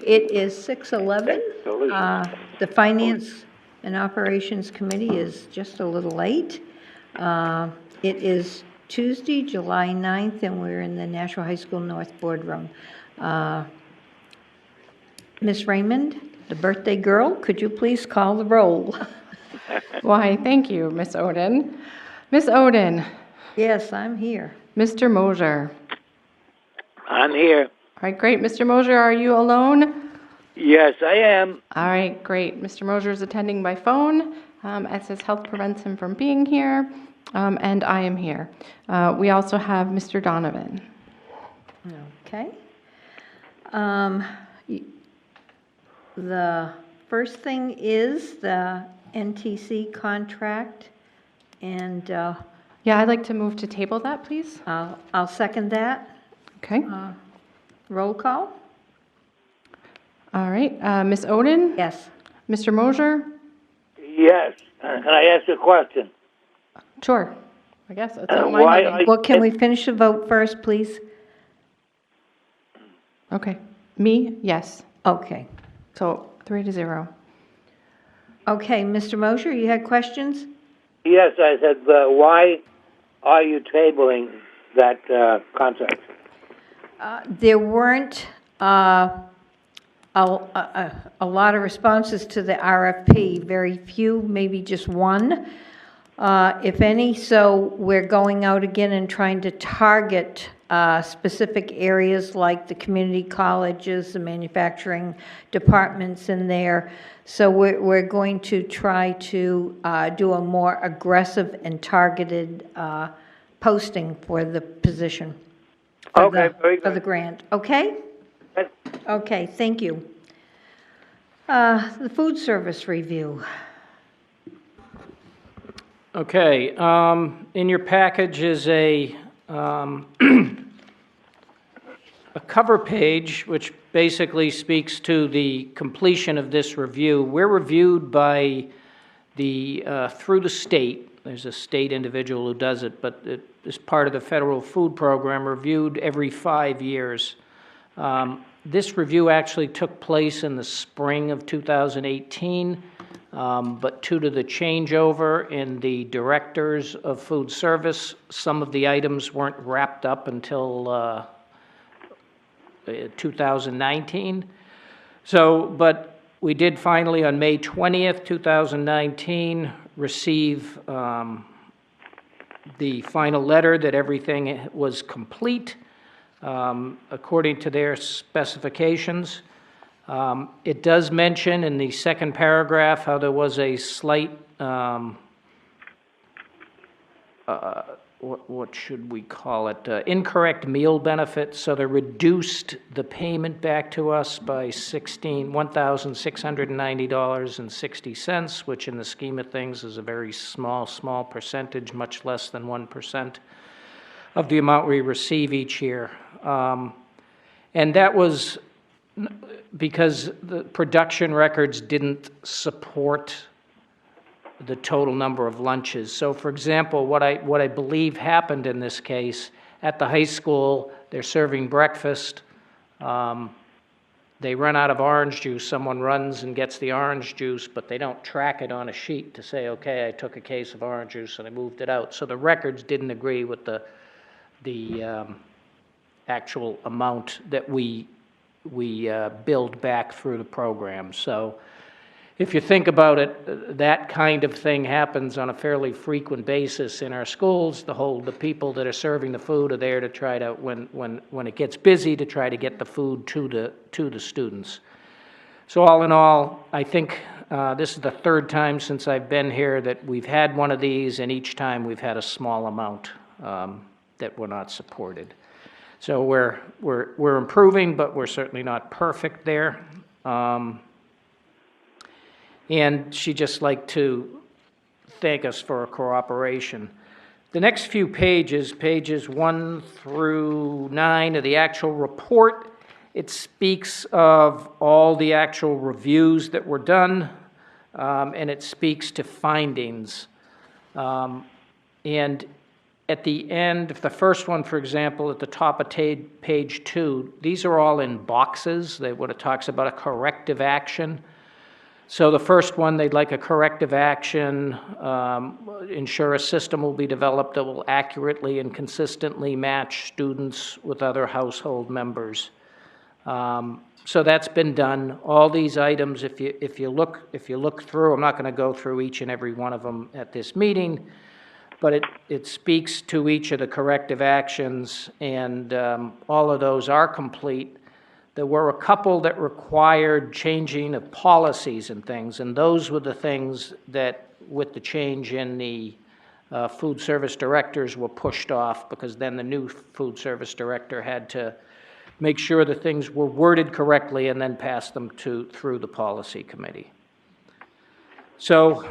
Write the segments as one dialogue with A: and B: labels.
A: It is 6:11. The Finance and Operations Committee is just a little late. It is Tuesday, July 9th, and we're in the Nashua High School North Boardroom. Ms. Raymond, the birthday girl, could you please call the roll?
B: Why, thank you, Ms. Oden. Ms. Oden.
A: Yes, I'm here.
B: Mr. Mosier.
C: I'm here.
B: All right, great. Mr. Mosier, are you alone?
C: Yes, I am.
B: All right, great. Mr. Mosier is attending by phone, as his health prevents him from being here, and I am here. We also have Mr. Donovan.
A: Okay. The first thing is the Ntc contract, and
B: Yeah, I'd like to move to table that, please.
A: I'll second that.
B: Okay.
A: Roll call?
B: All right. Ms. Oden?
A: Yes.
B: Mr. Mosier?
C: Yes. Can I ask a question?
B: Sure. I guess that's not
C: why
B: my meeting.
C: I-
A: Well, can we finish the vote first, please?
B: Okay. Me? Yes.
A: Okay.
B: So 3-0.
A: Okay, Mr. Mosher, you had questions?
C: Yes, I said, why are you tabling that contract?
A: There weren't a lot of responses to the RFP, very few, maybe just one, if any. So we're going out again and trying to target specific areas like the community colleges, the manufacturing departments in there. So we're going to try to do a more aggressive and targeted posting for the position.
C: Okay, very
A: For the
C: good.
A: grant, okay?
C: Yes.
A: Okay, thank you. The food service review.
D: Okay, in your package is a cover page, which basically speaks to the completion of this review. We're reviewed by through the state. There's a state individual who does it, but it is part of the federal food program, reviewed every 5 years. This review actually took place in the spring of 2018, but due to the changeover in the directors of food service, some of the items weren't wrapped up until 2019. But we did finally, on May 20th, 2019, receive the final letter that everything was complete according to their specifications. It does mention in the second paragraph how there was a slight, what should we call it, incorrect meal benefit. So they reduced the payment back to us by $1,690.60, which in the scheme of things is a very small percentage, much less than 1% of the amount we receive each year. And that was because the production records didn't support the total number of lunches. So, for example, what I believe happened in this case, at the high school, they're serving breakfast. They run out of orange juice. Someone runs and gets the orange juice, but they don't track it on a sheet to say, okay, I took a case of orange juice and I moved it out. So the records didn't agree with the actual amount that we billed back through the program. So if you think about it, that kind of thing happens on a fairly frequent basis in our schools. The people that are serving the food are there to try to, when it gets busy, to try to get the food to the students. So all in all, I think this is the third time since I've been here that we've had one of these, and each time we've had a small amount that were not supported. So we're improving, but we're certainly not perfect there. And she'd just like to thank us for our cooperation. The next few pages, pages 1 through 9 of the actual report, it speaks of all the actual reviews that were done, and it speaks to findings. And at the end, if the first one, for example, at the top of page 2, these are all in boxes. What it talks about a corrective action. So the first one, they'd like a corrective action, ensure a system will be developed that will accurately and consistently match students with other household members. So that's been done. All these items, if you look through, I'm not going to go through each and every one of them at this meeting, but it speaks to each of the corrective actions, and all of those are complete. There were a couple that required changing of policies and things, and those were the things that, with the change in the food service directors, were pushed off, because then the new food service director had to make sure that things were worded correctly and then pass them through the policy committee. So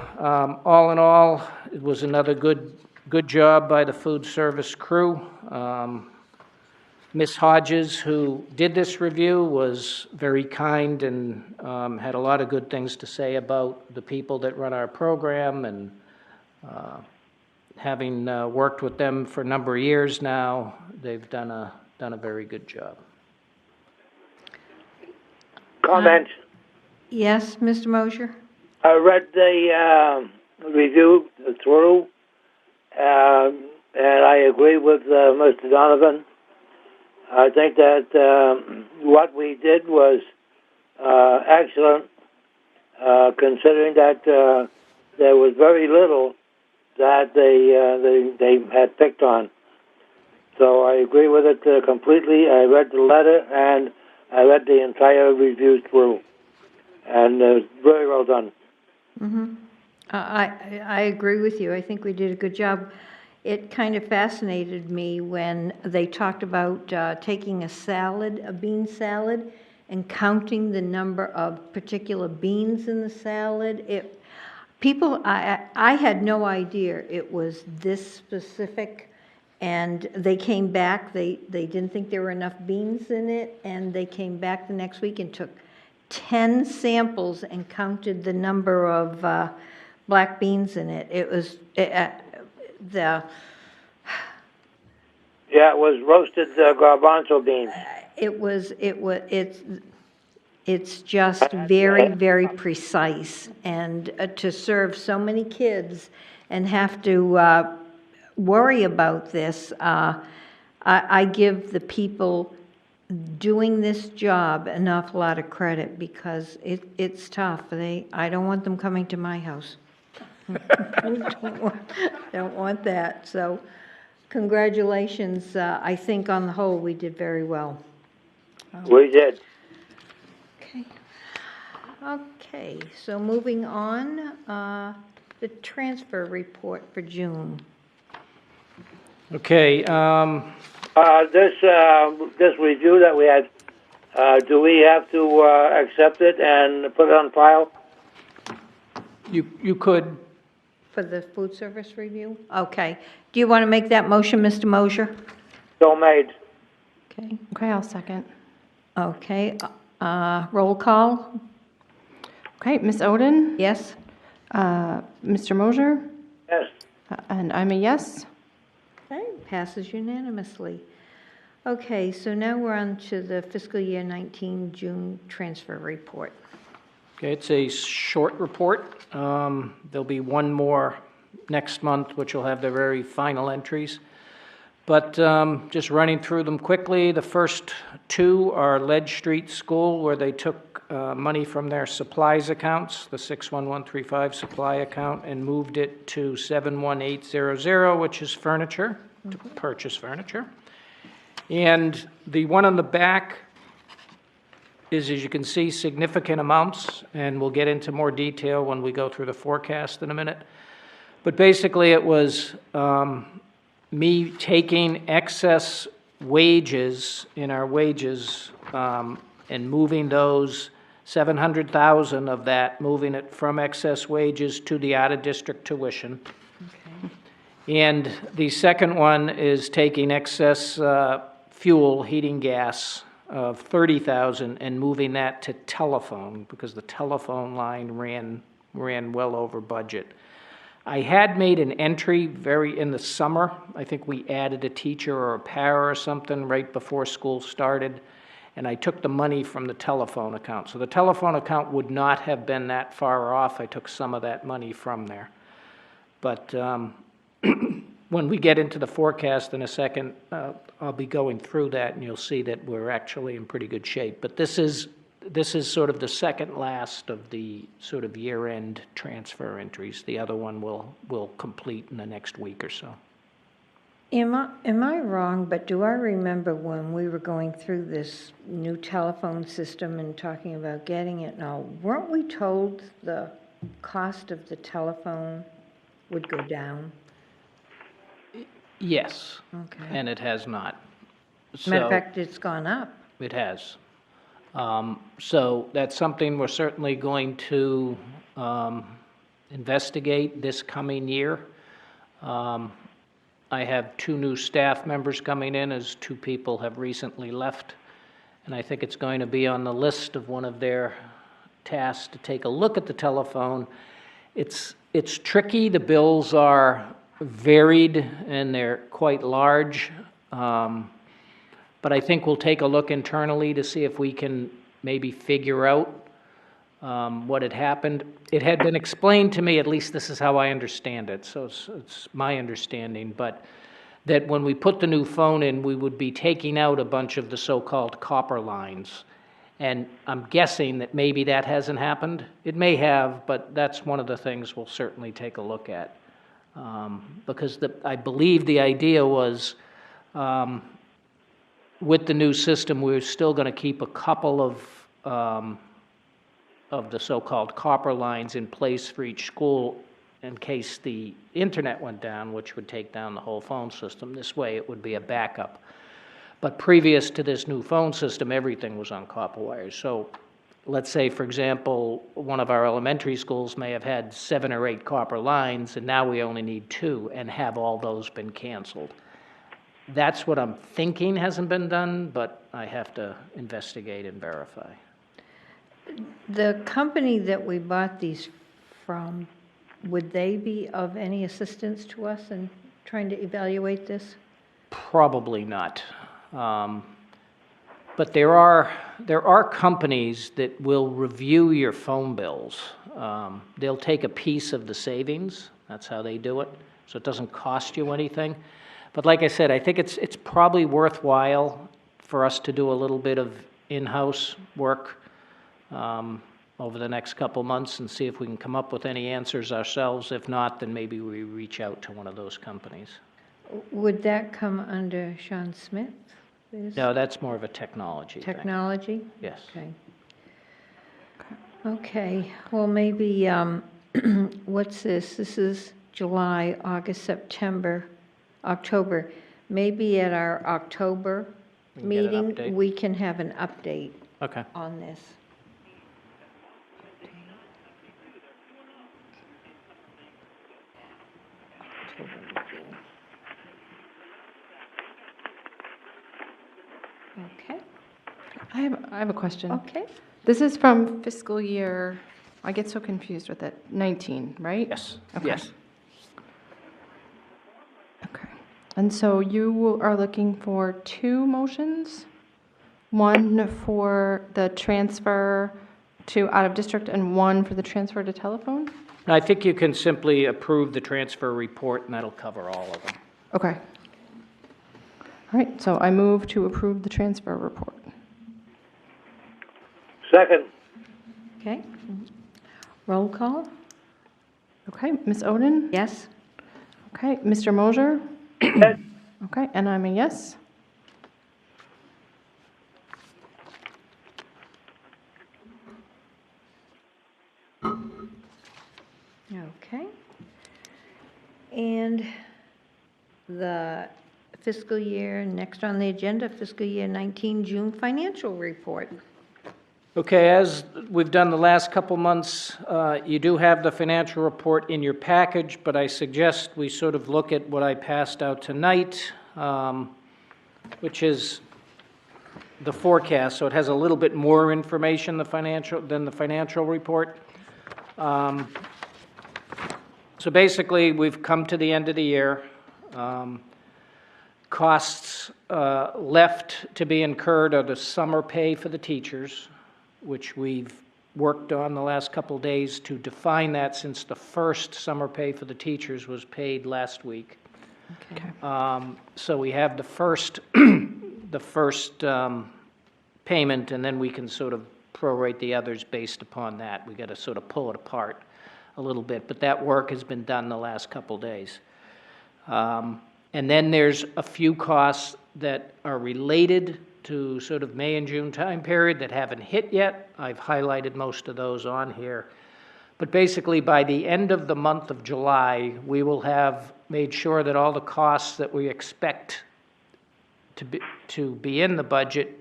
D: all in all, it was another good job by the food service crew. Ms. Hodges, who did this review, was very kind and had a lot of good things to say about the people that run our program, and having worked with them for a number of years now, they've done a very good job.
C: Comment.
A: Yes, Mr. Mosher?
C: I read the review through, and I agree with Mr. Donovan. I think that what we did was excellent, considering that there was very little that they had picked on. So I agree with it completely. I read the letter and I read the entire review through, and very well done.
A: Mm-hmm. I agree with you. I think we did a good job. It kind of fascinated me when they talked about taking a bean salad, and counting the number of particular beans in the salad. I had no idea it was this specific, and they came back, they didn't think there were enough beans in it, and they came back the next week and took 10 samples and counted the number of black beans in it. It was
C: Yeah, it was roasted garbanzo beans.
A: It's just very, very precise, and to serve so many kids and have to worry about this, I give the people doing this job an awful lot of credit, because it's tough. I don't want them coming to my house. Don't want that. So congratulations. I think on the whole we did very well.
C: We did.
A: Okay, so moving on, the transfer report for June.
D: Okay,
C: This review that we had, do we have to accept it and put it on file?
D: you could.
A: For the food service review? Okay. Do you want to make that motion, Mr. Mosher?
C: So made.
A: Okay.
B: Okay, I'll second.
A: Okay, roll call?
B: Okay, Ms. Oden?
A: Yes?
B: Mr. Mosher?
C: Yes.
B: And I'm a yes.
A: Okay, passes unanimously. Okay, so now we're on to the fiscal year 19 June transfer report.
D: Okay, it's a short report. There'll be one more next month, which will have the very final entries. But just running through them quickly, the first two are Ledge Street School, where they took money from their supplies accounts, the 61135 supply account, and moved it to 71800, which is furniture, to purchase furniture. And the one on the back is, as you can see, significant amounts, and we'll get into more detail when we go through the forecast in a minute. But basically it was me taking excess wages in our wages and moving those 700,000 of that, moving it from excess wages to the out-of-district tuition. Okay. And the second one is taking excess fuel, heating gas of 30,000 and moving that to telephone, because the telephone line ran well over budget. I had made an entry in the summer. I think we added a teacher or a para or something right before school started, and I took the money from the telephone account. So the telephone account would not have been that far off. I took some of that money from there. But when we get into the forecast in a second, I'll be going through that, and you'll see that we're actually in pretty good shape. But this is sort of the second last of the sort of year-end transfer entries. The other one will complete in the next week or so.
A: Am I wrong, but do I remember when we were going through this new telephone system and talking about getting it and all, weren't we told the cost of the telephone would go down?
D: Yes,
A: Okay.
D: and it has not.
A: Matter of
D: So
A: fact, it's gone up.
D: it has. So that's something we're certainly going to investigate this coming year. I have 2 new staff members coming in, as 2 people have recently left, and I think it's going to be on the list of one of their tasks to take a look at the telephone. It's tricky. The bills are varied and they're quite large, but I think we'll take a look internally to see if we can maybe figure out what had happened. It had been explained to me, at least this is how I understand it, so it's my understanding, but that when we put the new phone in, we would be taking out a bunch of the so-called copper lines. And I'm guessing that maybe that hasn't happened. It may have, but that's one of the things we'll certainly take a look at. Because I believe the idea was, with the new system, we're still going to keep a couple of the so-called copper lines in place for each school in case the internet went down, which would take down the whole phone system. This way, it would be a backup. But previous to this new phone system, everything was on copper wires. So let's say, for example, one of our elementary schools may have had 7 or 8 copper lines, and now we only need 2, and have all those been canceled. That's what I'm thinking hasn't been done, but I have to investigate and verify.
A: The company that we bought these from, would they be of any assistance to us in trying to evaluate this?
D: Probably not. But there are companies that will review your phone bills. They'll take a piece of the savings. That's how they do it. So it doesn't cost you anything. But like I said, I think it's probably worthwhile for us to do a little bit of in-house work over the next couple months and see if we can come up with any answers ourselves. If not, then maybe we reach out to one of those companies.
A: Would that come under Sean Smith?
D: No, that's more of a technology thing.
A: Technology?
D: Yes.
A: Okay. Okay, well, maybe, what's this? This is July, August, September, October. Maybe at our October
D: We can get an
A: meeting,
D: update.
A: we can have an update
D: Okay.
A: on this. Okay,
B: I have a question.
A: okay.
B: This is from fiscal year, I get so confused with it, 19, right?
D: Yes,
B: Okay.
D: yes.
B: Okay. And so you are looking for 2 motions? One for the transfer to out-of-district and one for the transfer to telephone?
D: I think you can simply approve the transfer report, and that'll cover all of them.
B: Okay. All right, so I move to approve the transfer report.
C: Second.
A: Okay. Roll call?
B: Okay, Ms. Oden?
A: Yes?
B: Okay, Mr. Mosier?
C: Yes.
B: Okay, and I'm a yes.
A: Okay. And the fiscal year, next on the agenda, fiscal year 19 June financial report.
D: Okay, as we've done the last couple months, you do have the financial report in your package, but I suggest we sort of look at what I passed out tonight, which is the forecast, so it has a little bit more information than the financial report. So basically, we've come to the end of the year. Costs left to be incurred are the summer pay for the teachers, which we've worked on the last couple of days to define that, since the first summer pay for the teachers was paid last week.
B: Okay.
D: So we have the first, the first payment, and then we can sort of prorate the others based upon that. We got to sort of pull it apart a little bit, but that work has been done the last couple of days. And then there's a few costs that are related to sort of May and June time period that haven't hit yet. I've highlighted most of those on here. But basically, by the end of the month of July, we will have made sure that all the costs that we expect to be in the budget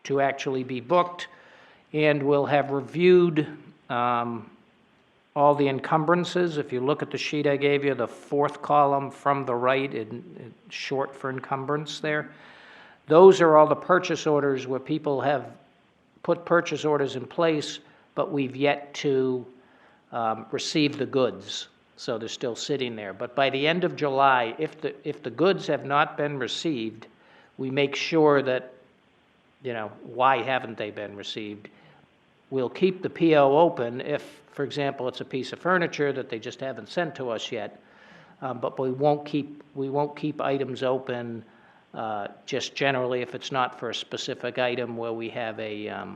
D: to actually be booked, and we'll have reviewed all the encumbrances. If you look at the sheet I gave you, the fourth column from the right, in short for encumbrance there, those are all the purchase orders where people have put purchase orders in place, but we've yet to receive the goods. So they're still sitting there. But by the end of July, if the goods have not been received, we make sure that, why haven't they been received? We'll keep the PO open if, for example, it's a piece of furniture that they just haven't sent to us yet. But we won't keep items open just generally if it's not for a specific item where we have a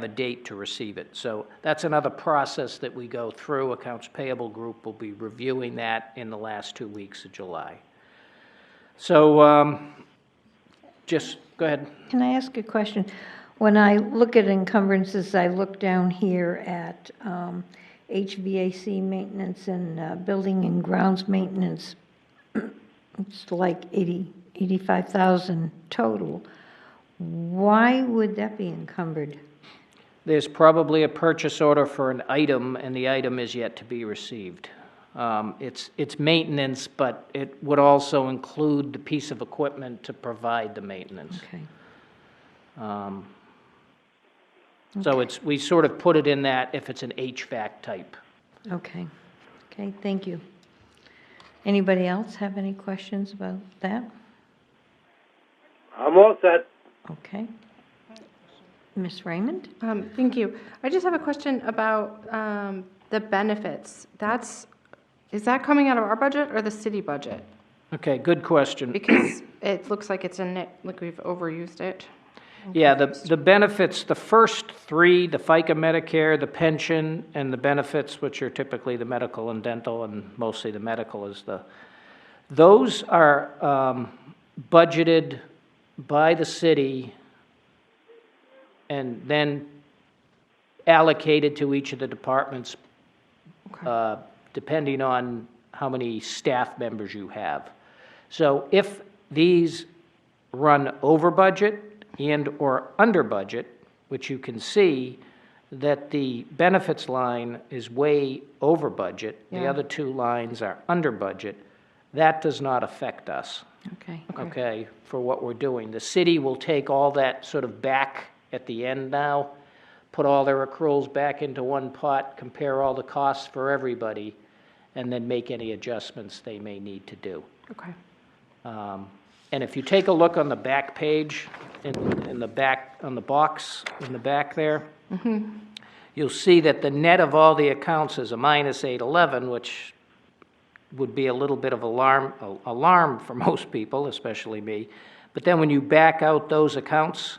D: date to receive it. So that's another process that we go through. Accounts Payable Group will be reviewing that in the last 2 weeks of July. So just go ahead.
A: Can I ask a question? When I look at encumbrances, I look down here at HVAC maintenance and building and grounds maintenance. It's like 85,000 total. Why would that be encumbered?
D: There's probably a purchase order for an item, and the item is yet to be received. It's maintenance, but it would also include the piece of equipment to provide the maintenance.
A: Okay.
D: So we sort of put it in that if it's an HVAC type.
A: Okay. Okay, thank you. Anybody else have any questions about that?
C: I'm all set.
A: Okay. Ms. Raymond?
B: Thank you. I just have a question about the benefits. Is that coming out of our budget or the city budget?
D: Okay, good question.
B: Because it looks like it's like we've overused it.
D: Yeah, the benefits, the first three, the FICA Medicare, the pension, and the benefits, which are typically the medical and dental, and mostly the medical those are budgeted by the city and then allocated to each of the departments, depending on how many staff members you have. So if these run over budget and or under budget, which you can see that the benefits line is way over budget, the other two lines are under budget, that does not affect us. Okay, for what we're doing. The city will take all that sort of back at the end now, put all their accruals back into one pot, compare all the costs for everybody, and then make any adjustments they may need to do.
B: Okay.
D: And if you take a look on the back page, in the back, on the box in the back there, you'll see that the net of all the accounts is a minus 811, which would be a little bit of alarm for most people, especially me. But then when you back out those accounts,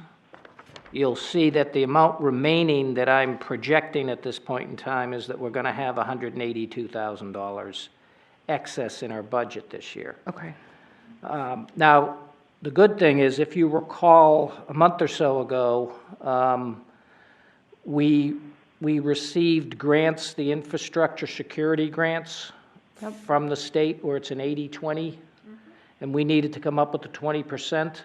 D: you'll see that the amount remaining that I'm projecting at this point in time is that we're going to have $182,000 excess in our budget this year.
B: Okay.
D: Now, the good thing is, if you recall, a month or so ago, we received grants, the infrastructure security grants from the state, where it's an 80-20, and we needed to come up with the 20%.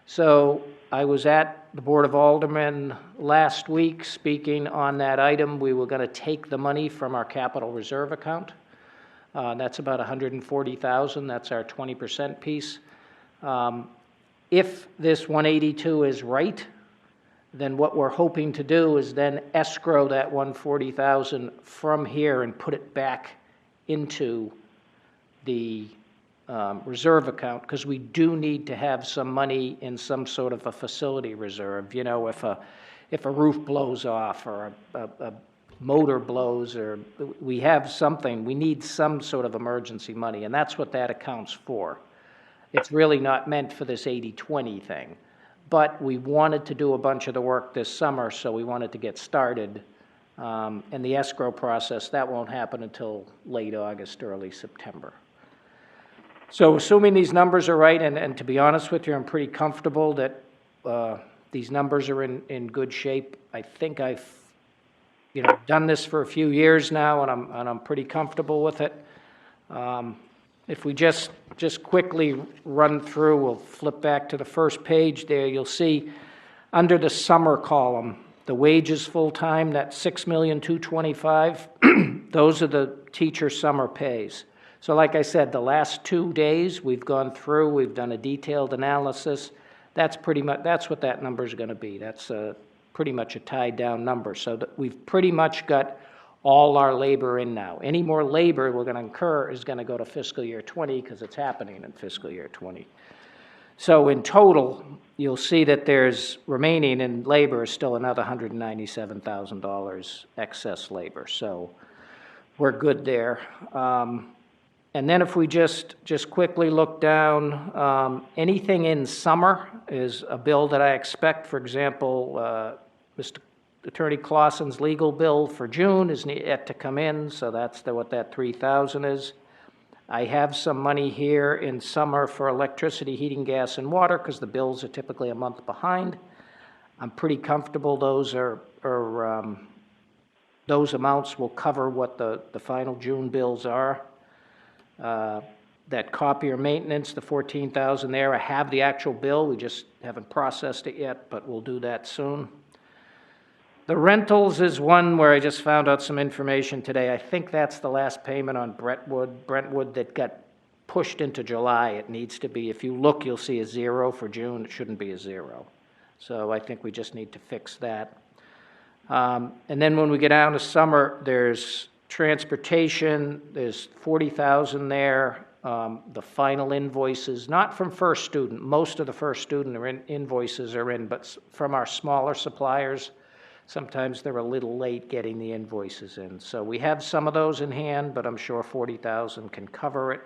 D: So I was at the Board of Aldermen last week speaking on that item. We were going to take the money from our capital reserve account. That's about $140,000. That's our 20% piece. If this 182 is right, then what we're hoping to do is then escrow that 140,000 from here and put it back into the reserve account, because we do need to have some money in some sort of a facility reserve. You know, if a roof blows off or a motor blows, or we have something, we need some sort of emergency money, and that's what that account's for. It's really not meant for this 80-20 thing. But we wanted to do a bunch of the work this summer, so we wanted to get started. And the escrow process, that won't happen until late August, early September. So assuming these numbers are right, and to be honest with you, I'm pretty comfortable that these numbers are in good shape. I think I've done this for a few years now, and I'm pretty comfortable with it. If we just quickly run through, we'll flip back to the first page there, you'll see under the summer column, the wages full-time, that $6,225,000, those are the teacher summer pays. So like I said, the last 2 days we've gone through, we've done a detailed analysis. That's what that number is going to be. That's pretty much a tied down number. So that we've pretty much got all our labor in now. Any more labor we're going to incur is going to go to fiscal year 20 because it's happening in fiscal year 20. So in total, you'll see that there's remaining in labor is still another $197,000 excess labor. So we're good there. And then if we just quickly look down, anything in summer is a bill that I expect. For example, Mr. Attorney Clausen's legal bill for June is yet to come in, so that's what that $3,000 is. I have some money here in summer for electricity, heating, gas, and water because the bills are typically a month behind. I'm pretty comfortable those those amounts will cover what the final June bills are. That copier maintenance, the $14,000 there, I have the actual bill. We just haven't processed it yet, but we'll do that soon. The rentals is one where I just found out some information today. I think that's the last payment on Brentwood that got pushed into July. It needs to be, if you look, you'll see a 0 for June. It shouldn't be a 0. So I think we just need to fix that. And then when we get down to summer, there's transportation, there's $40,000 there. The final invoices, not from first student. Most of the first student invoices are in, but from our smaller suppliers, sometimes they're a little late getting the invoices in. So we have some of those in hand, but I'm sure $40,000 can cover it.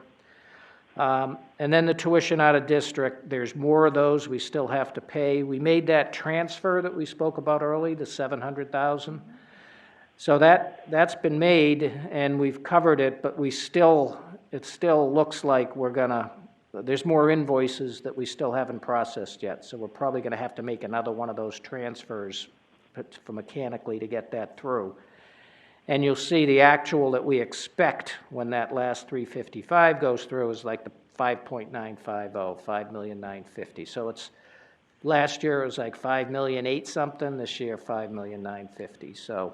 D: And then the tuition out of district, there's more of those we still have to pay. We made that transfer that we spoke about early, the $700,000. So that's been made, and we've covered it, but it still looks like there's more invoices that we still haven't processed yet. So we're probably going to have to make another one of those transfers for mechanically to get that through. And you'll see the actual that we expect when that last 355 goes through is like the 5.950, 5,950,000. So it's last year it was like 5,000,008 something. This year 5,950,000. So,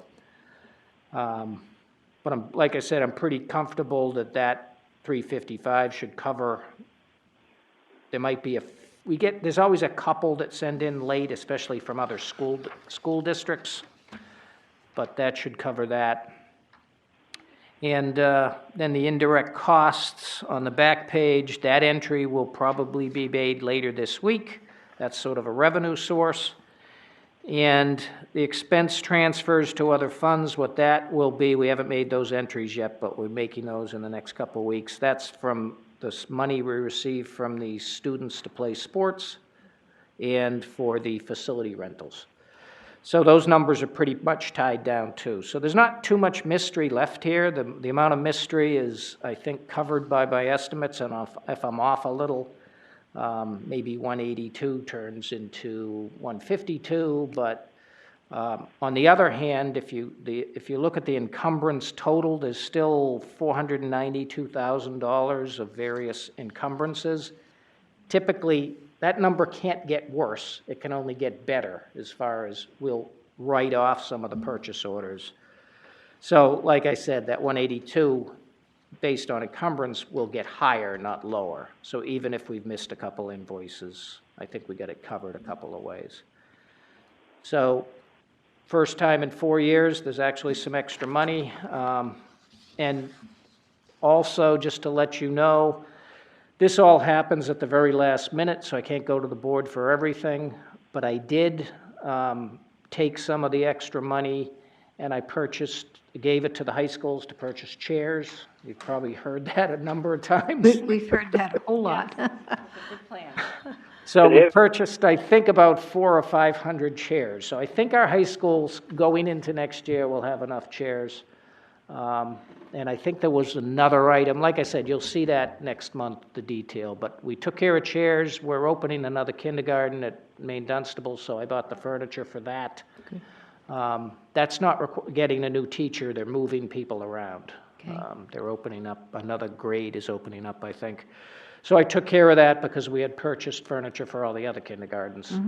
D: but like I said, I'm pretty comfortable that 355 should cover. There might be there's always a couple that send in late, especially from other school districts, but that should cover that. And then the indirect costs on the back page, that entry will probably be made later this week. That's sort of a revenue source. And the expense transfers to other funds, what that will be, we haven't made those entries yet, but we're making those in the next couple of weeks. That's from this money we receive from the students to play sports and for the facility rentals. So those numbers are pretty much tied down too. So there's not too much mystery left here. The amount of mystery is, I think, covered by my estimates, and if I'm off a little, maybe 182 turns into 152, but on the other hand, if you look at the encumbrance total, there's still $492,000 of various encumbrances. Typically, that number can't get worse. It can only get better as far as we'll write off some of the purchase orders. So, like I said, that 182, based on encumbrance, will get higher, not lower. So even if we've missed a couple invoices, I think we got it covered a couple of ways. So, first time in 4 years, there's actually some extra money. And also, just to let you know, this all happens at the very last minute, so I can't go to the board for everything. But I did take some of the extra money and I gave it to the high schools to purchase chairs. You've probably heard that a number of times.
A: We've heard that a whole lot.
D: So we purchased, I think, about 400 or 500 chairs. So I think our high schools going into next year will have enough chairs. And I think there was another item, like I said, you'll see that next month, the detail. But we took care of chairs. We're opening another kindergarten at Maine Dunstable, so I bought the furniture for that. That's not getting a new teacher. They're moving people around.
A: Okay.
D: They're opening up, another grade is opening up, I think. So I took care of that because we had purchased furniture for all the other kindergartens.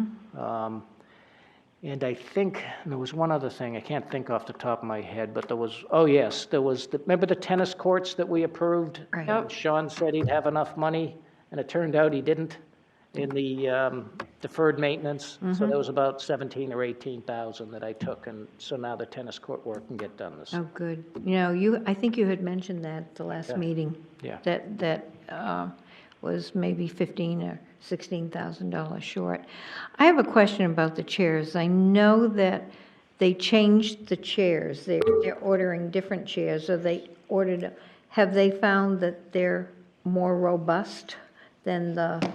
D: And I think there was one other thing, I can't think off the top of my head, but there was, remember the tennis courts that we approved?
A: Right.
D: And Sean said he'd have enough money, and it turned out he didn't in the deferred maintenance. So there was about 17 or 18,000 that I took, and so now the tennis court work can get done this.
A: Oh, good. I think you had mentioned that at the last meeting.
D: Yeah.
A: That was maybe $15,000 or $16,000 short. I have a question about the chairs. I know that they changed the chairs. They're ordering different chairs, so have they found that they're more robust than the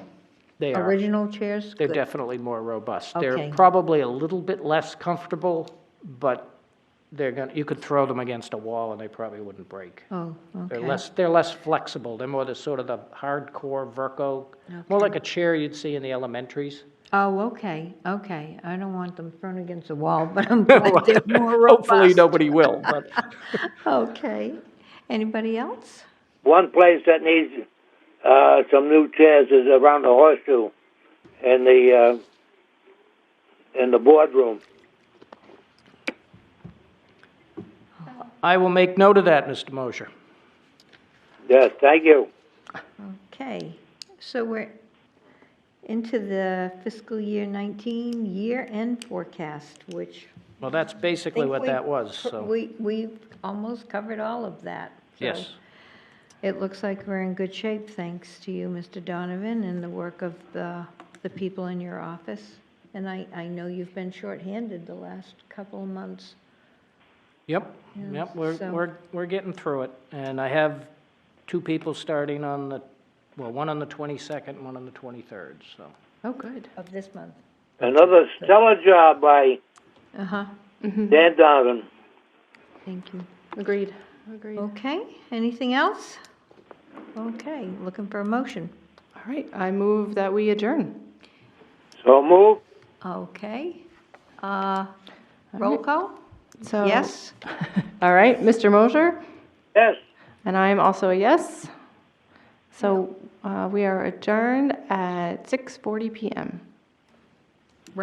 D: They are.
A: original chairs?
D: They're
A: Good.
D: definitely more robust.
A: Okay.
D: They're probably a little bit less comfortable, but you could throw them against a wall and they probably wouldn't break.
A: Oh, okay.
D: They're less flexible. They're more the sort of the hardcore Verco, more like a chair you'd see in the elementaries.
A: Oh, okay. I don't want them thrown against a wall, but I'm glad they're more robust.
D: Hopefully nobody will, but
A: Okay. Anybody else?
C: One place that needs some new chairs is around the horseshoe in the boardroom.
D: I will make note of that, Mr. Mosher.
C: Yes, thank you.
A: Okay, so we're into the fiscal year 19 year-end forecast, which
D: Well, that's basically what that was, so,
A: we've almost covered all of that. So
D: yes.
A: It looks like we're in good shape, thanks to you, Mr. Donovan, and the work of the people in your office. And I know you've been shorthanded the last couple of months.
D: Yep,
A: Yeah, so-
D: we're getting through it. And I have 2 people starting one on the 22nd, one on the 23rd, so.
B: Oh, good.
A: Of this month.
C: Another stellar job by
A: Uh-huh,
C: Dan Donovan.
A: thank you.
B: Agreed.
A: Okay, anything else? Okay, looking for a motion.
B: All right, I move that we adjourn.
C: So move.
A: Okay. Roll call?
B: So.
A: Yes?
B: All right, Mr. Mosher?
C: Yes.
B: And I am also a yes. So we are adjourned at 6:40 p.m.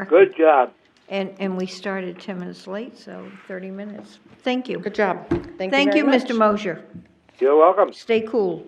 C: Good job.
A: And we started 10 minutes late, so 30 minutes. Thank you.
B: Good job.
A: Thank you,
B: very much.
A: Mr. Mosher.
C: You're welcome.
A: Stay cool.